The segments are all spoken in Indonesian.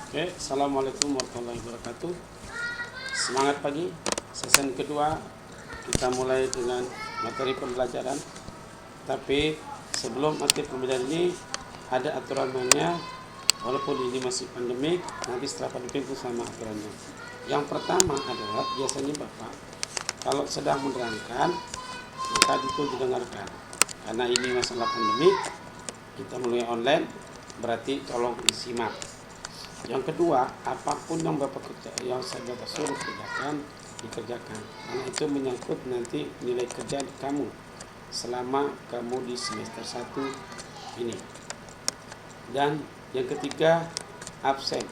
Oke, Assalamualaikum warahmatullahi wabarakatuh. Semangat pagi. Sesi kedua kita mulai dengan materi pembelajaran. Tapi sebelum materi pembelajaran ini ada aturan mainnya. Walaupun ini masih pandemik, nanti setelah pandemik itu sama aturannya. Yang pertama adalah biasanya Bapak kalau sedang menerangkan maka itu didengarkan. Karena ini masalah pandemik, kita mulai online, berarti tolong disimak. Yang kedua, apapun yang saya Bapak suruh kerjakan, dikerjakan. Karena itu menyangkut nanti nilai kerja kamu selama kamu di semester 1 ini. Dan yang ketiga, absen.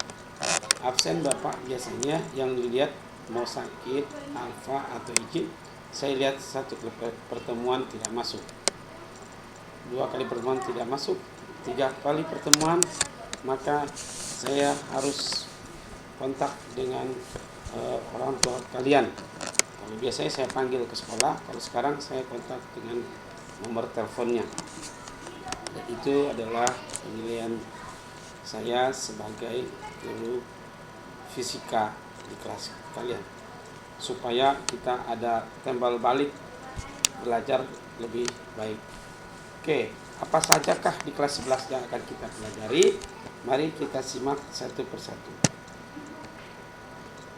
Absen Bapak biasanya yang dilihat mau sakit, alfa atau izin. Saya lihat satu pertemuan tidak masuk, 2 kali pertemuan tidak masuk, 3 kali pertemuan, maka saya harus kontak dengan orang tua kalian. Kalau biasanya saya panggil ke sekolah, kalau sekarang saya kontak dengan nomor teleponnya. Dan itu adalah penilaian saya sebagai guru fisika di kelas kalian, supaya kita ada timbal balik belajar lebih baik. Oke, apa sajakah di kelas 11 yang akan kita pelajari? Mari kita simak satu persatu.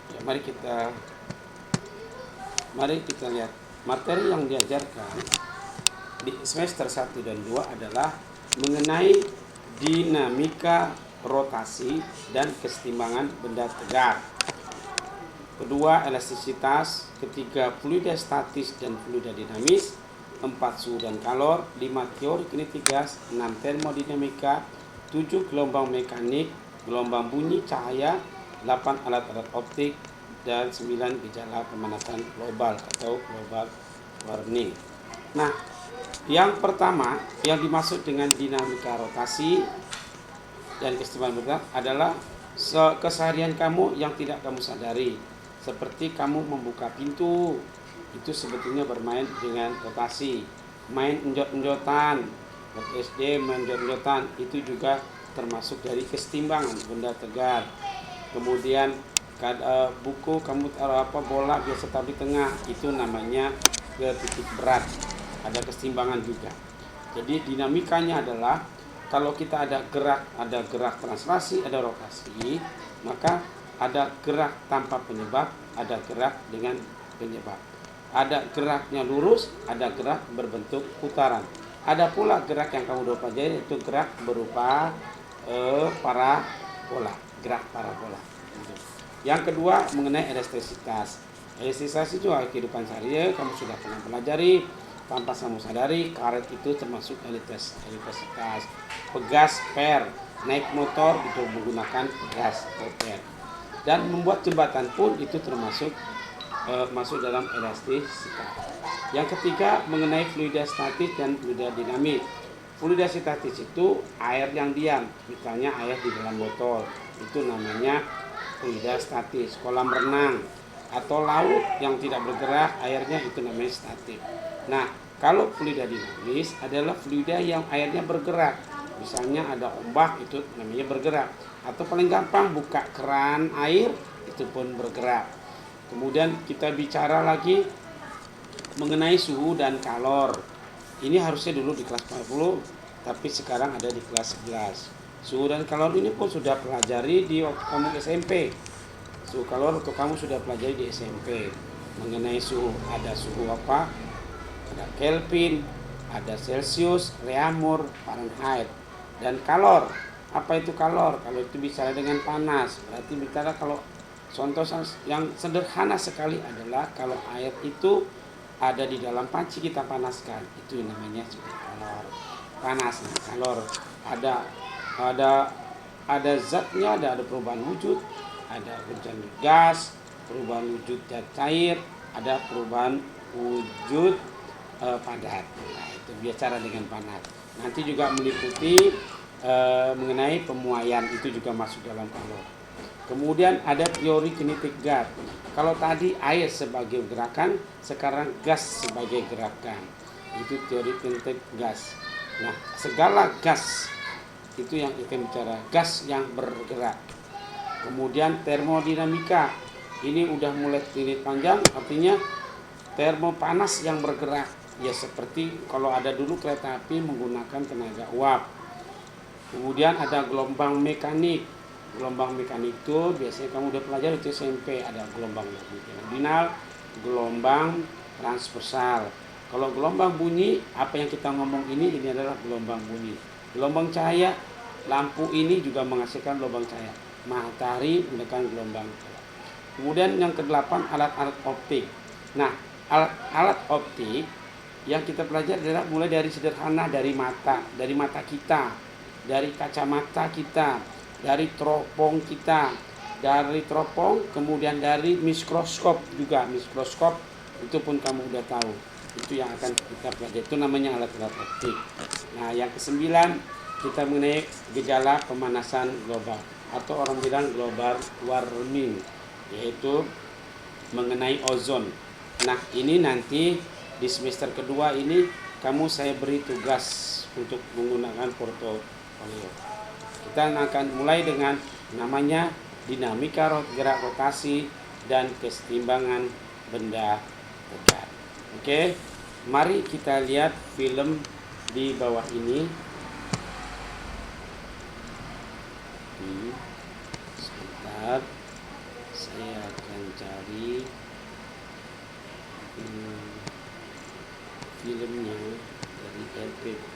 Ya, mari kita lihat materi yang diajarkan di semester 1 dan 2 adalah mengenai dinamika rotasi dan kesetimbangan benda tegak. Kedua, elastisitas. Ketiga, fluida statis dan fluida dinamis. 4, suhu dan kalor. 5, teori kinetik gas. 6, termodinamika. 7, gelombang mekanik, gelombang bunyi cahaya. 8, alat-alat optik. Dan 9, gejala pemanasan global atau global warming. Nah, yang pertama yang dimaksud dengan dinamika rotasi dan kesetimbangan benda adalah keseharian kamu yang tidak kamu sadari. Seperti kamu membuka pintu, itu sebetulnya bermain dengan rotasi. Main enjot-enjotan, waktu SD main enjot-enjotan, itu juga termasuk dari kesetimbangan benda tegar. Kemudian buku kamu taruh bola biasa taruh di tengah, itu namanya ke titik berat, ada kesetimbangan juga. Jadi dinamikanya adalah kalau kita ada gerak translasi, ada rotasi, maka ada gerak tanpa penyebab, ada gerak dengan penyebab. Ada geraknya lurus, ada gerak berbentuk putaran. Ada pula gerak yang kamu udah pelajari, itu gerak berupa parabola, gerak parabola. Yang kedua mengenai elastisitas. Elastisitas itu kehidupan sehari kamu sudah pernah pelajari, tanpa kamu sadari, karet itu termasuk elastisitas. Pegas per, naik motor itu menggunakan pegas atau per. Dan membuat jembatan pun itu termasuk masuk dalam elastisitas. Yang ketiga mengenai fluida statis dan fluida dinamik. Fluida statis itu air yang diam, misalnya air di dalam botol, itu namanya fluida statis. Kolam renang atau laut yang tidak bergerak, airnya itu namanya statis. Nah, kalau fluida dinamis adalah fluida yang airnya bergerak. Misalnya ada ombak, itu namanya bergerak. Atau paling gampang buka keran air, itu pun bergerak. Kemudian kita bicara lagi mengenai suhu dan kalor. Ini harusnya dulu di kelas 40, tapi sekarang ada di kelas 11. Suhu dan kalor ini pun sudah pelajari di waktu kamu SMP. Suhu kalor untuk kamu sudah pelajari di SMP. Mengenai suhu, ada suhu apa? Ada Kelvin, ada Celsius, Reaumur, Fahrenheit. Dan kalor, apa itu kalor? Kalau itu bicara dengan panas, berarti bicara kalau contoh yang sederhana sekali adalah kalau air itu ada di dalam panci kita panaskan, itu namanya kalor. Panas, kalor. Ada zatnya, ada perubahan wujud, ada perubahan gas, perubahan wujud zat cair, ada perubahan wujud padat. Nah, itu bicara dengan panas. Nanti juga meliputi mengenai pemuaian, itu juga masuk dalam kalor. Kemudian ada teori kinetik gas. Kalau tadi air sebagai gerakan, sekarang gas sebagai gerakan. Itu teori kinetik gas. Nah, segala gas itu yang kita bicara, gas yang bergerak. Kemudian termodinamika, ini udah mulai titik panjang, artinya termopanas yang bergerak. Ya seperti kalau ada dulu kereta api menggunakan tenaga uap. Kemudian ada gelombang mekanik. Gelombang mekanik itu biasanya kamu udah pelajari di SMP, ada gelombang kardinal, gelombang transversal. Kalau gelombang bunyi, apa yang kita ngomong ini adalah gelombang bunyi. Gelombang cahaya, lampu ini juga menghasilkan gelombang cahaya. Matahari menggunakan gelombang cahaya. Kemudian yang kedelapan, alat-alat optik. Nah, alat-alat optik yang kita pelajari adalah mulai dari sederhana, dari mata kita, dari kacamata kita, dari teropong kita, dari teropong, kemudian dari mikroskop juga. Mikroskop itu pun kamu udah tahu. Itu yang akan kita pelajari. Itu namanya alat-alat optik. Nah, yang kesembilan, kita mengenai gejala pemanasan global atau orang bilang global warming, yaitu mengenai ozon. Nah, ini nanti di semester kedua ini saya beri tugas untuk menggunakan portofolio. Kita akan mulai dengan namanya dinamika gerak rotasi dan kesetimbangan benda tegak. Oke, mari kita lihat film di bawah ini. Sebentar, saya akan cari filmnya dari RPP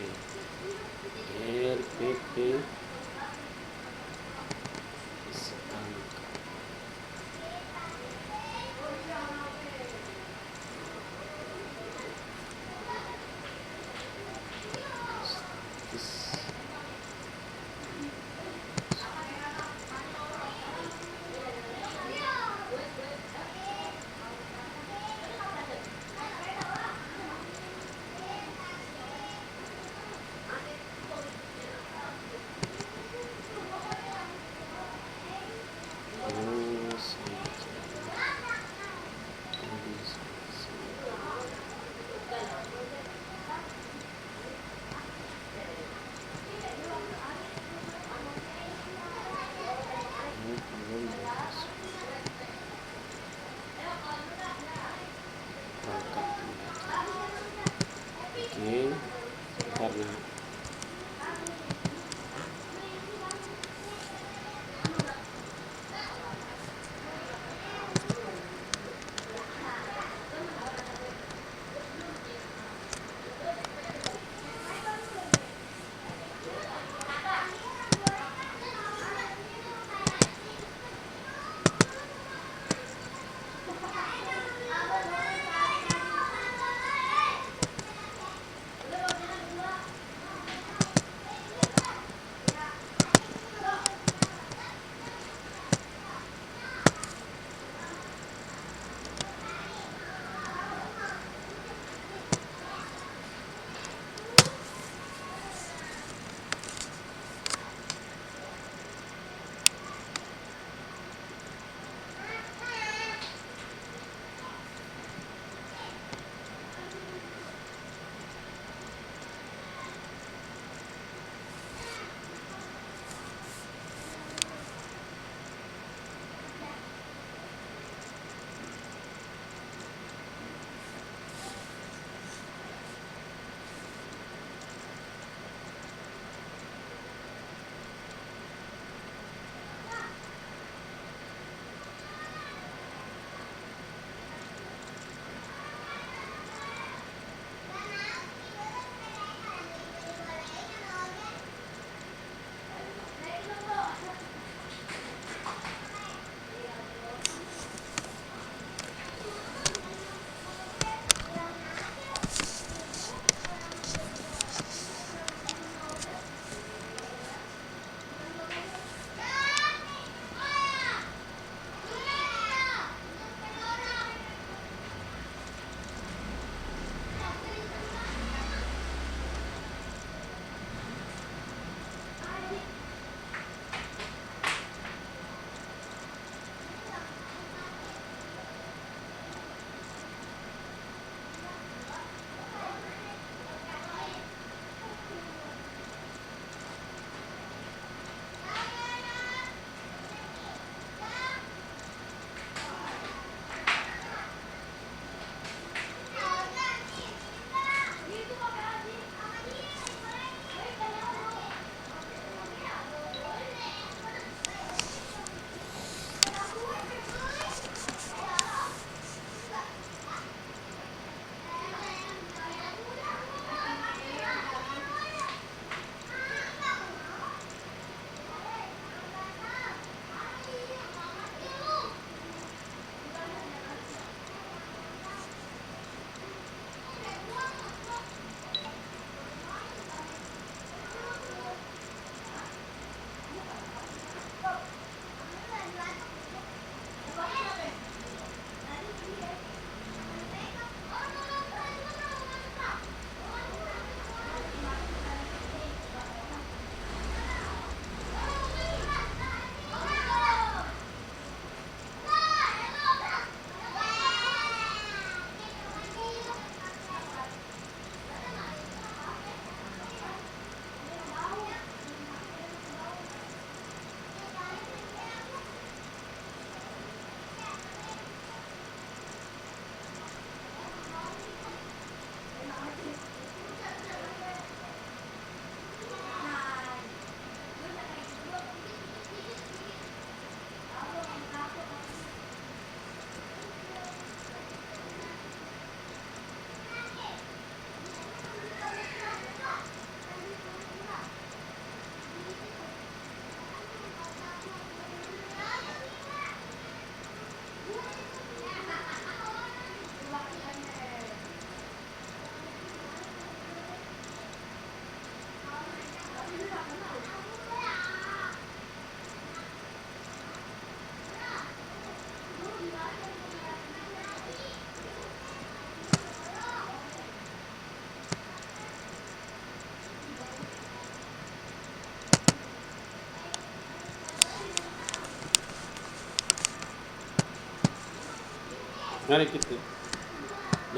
Mari kita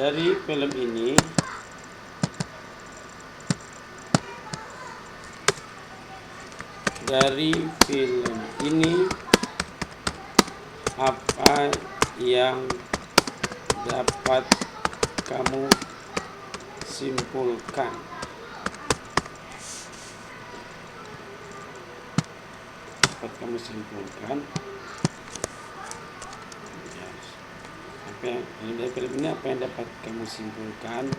dari film ini apa yang dapat kamu simpulkan? Dari film ini apa yang dapat kamu simpulkan?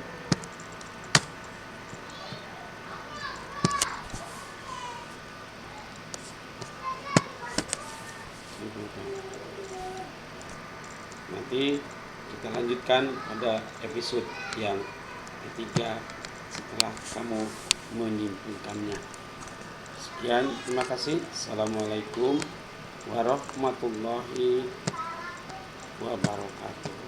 Nanti kita lanjutkan pada episode yang ketiga setelah kamu menyimpulkannya. Sekian, terima kasih. Assalamualaikum warahmatullahi wabarakatuh.